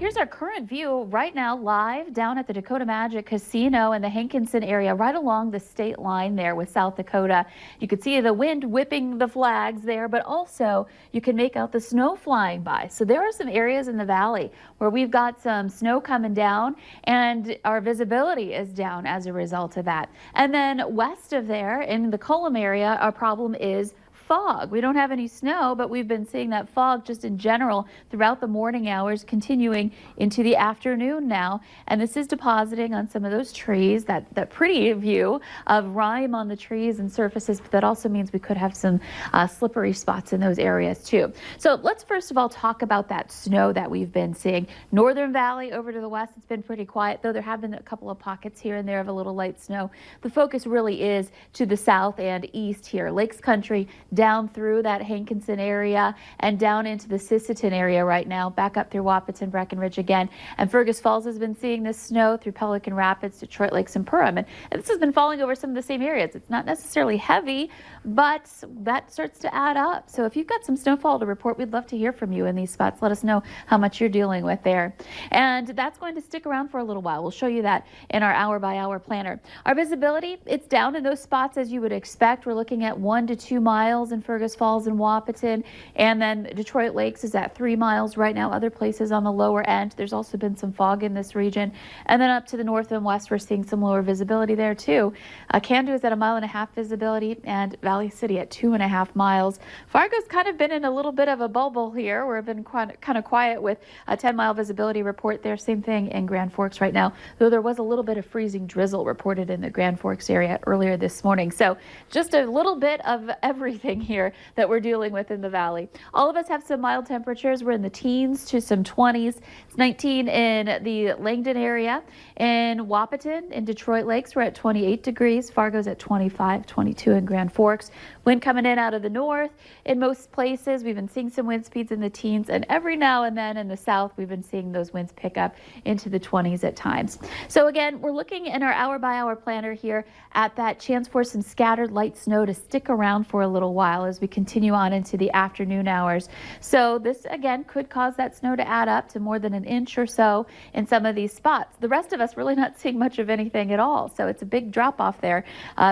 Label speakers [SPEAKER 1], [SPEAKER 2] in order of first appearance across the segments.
[SPEAKER 1] here's our current view right now, live down at the Dakota Magic Casino in the Hankinson area, right along the state line there with South Dakota. You can see the wind whipping the flags there, but also you can make out the snow flying by. So there are some areas in the valley where we've got some snow coming down and our visibility is down as a result of that. And then west of there in the Cullum area, our problem is fog. We don't have any snow, but we've been seeing that fog just in general throughout the morning hours, continuing into the afternoon now. And this is depositing on some of those trees, that pretty view of rime on the trees and surfaces, but that also means we could have some slippery spots in those areas too. So let's first of all talk about that snow that we've been seeing. Northern Valley over to the west, it's been pretty quiet, though there have been a couple of pockets here and there of a little light snow. The focus really is to the south and east here. Lakes Country down through that Hankinson area and down into the Sisseton area right now, back up through Wahpeton, Breckenridge again. And Fergus Falls has been seeing this snow through Pelican Rapids, Detroit Lakes, and Perham. And this has been falling over some of the same areas. It's not necessarily heavy, but that starts to add up. So if you've got some snowfall to report, we'd love to hear from you in these spots. Let us know how much you're dealing with there. And that's going to stick around for a little while. We'll show you that in our hour-by-hour planner. Our visibility, it's down in those spots as you would expect. We're looking at 1 to 2 miles in Fergus Falls and Wahpeton, and then Detroit Lakes is at 3 miles right now. Other places on the lower end, there's also been some fog in this region. And then up to the north and west, we're seeing some lower visibility there too. Candu is at 1.5 miles visibility, and Valley City at 2.5 miles. Fargo's kind of been in a little bit of a bubble here. We've been kind of quiet with a 10-mile visibility report there. Same thing in Grand Forks right now, though there was a little bit of freezing drizzle reported in the Grand Forks area earlier this morning. So just a little bit of everything here that we're dealing with in the valley. All of us have some mild temperatures. We're in the teens to some 20s. It's 19 in the Langdon area. In Wahpeton, in Detroit Lakes, we're at 28 degrees. Fargo's at 25, 22 in Grand Forks. Wind coming in out of the north. In most places, we've been seeing some wind speeds in the teens, and every now and then in the south, we've been seeing those winds pick up into the 20s at times. So again, we're looking in our hour-by-hour planner here at that chance for some scattered light snow to stick around for a little while as we continue on into the afternoon hours. So this again could cause that snow to add up to more than 1 inch or so in some of these spots. The rest of us really not seeing much of anything at all. So it's a big drop off there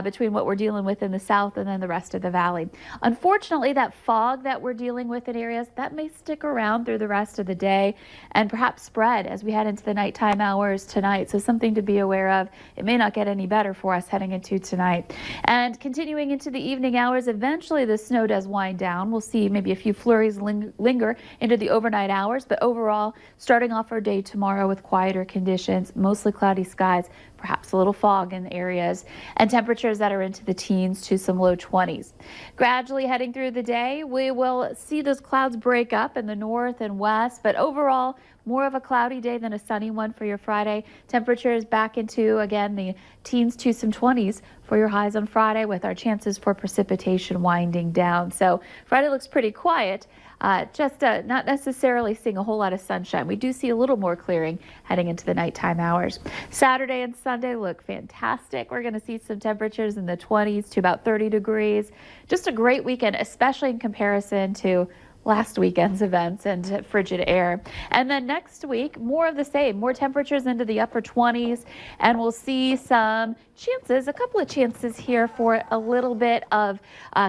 [SPEAKER 1] between what we're dealing with in the south and then the rest of the valley. Unfortunately, that fog that we're dealing with in areas that may stick around through the rest of the day and perhaps spread as we head into the nighttime hours tonight. So something to be aware of. It may not get any better for us heading into tonight. And continuing into the evening hours, eventually the snow does wind down. We'll see maybe a few flurries linger into the overnight hours, but overall, starting off our day tomorrow with quieter conditions, mostly cloudy skies, perhaps a little fog in areas, and temperatures that are into the teens to some low 20s. Gradually heading through the day, we will see those clouds break up in the north and west, but overall, more of a cloudy day than a sunny one for your Friday. Temperatures back into, again, the teens to some 20s for your highs on Friday, with our chances for precipitation winding down. So Friday looks pretty quiet. Not necessarily seeing a whole lot of sunshine. We do see a little more clearing heading into the nighttime hours. Saturday and Sunday look fantastic. We're going to see some temperatures in the 20s to about 30 degrees. Just a great weekend, especially in comparison to last weekend's events and frigid air. And then next week, more of the same, more temperatures into the upper 20s, and we'll see some chances, a couple of chances here for a little bit of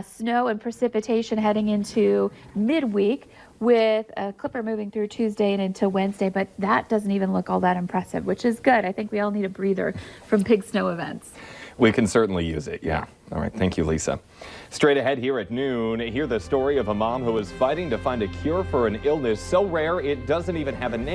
[SPEAKER 1] snow and precipitation heading into midweek, with a clipper moving through Tuesday and into Wednesday, but that doesn't even look all that impressive, which is good. I think we all need a breather from big snow events.
[SPEAKER 2] We can certainly use it, yeah. All right, thank you, Lisa. Straight ahead here at noon, hear the story of a mom who is fighting to find a cure for an illness so rare it doesn't even have a name.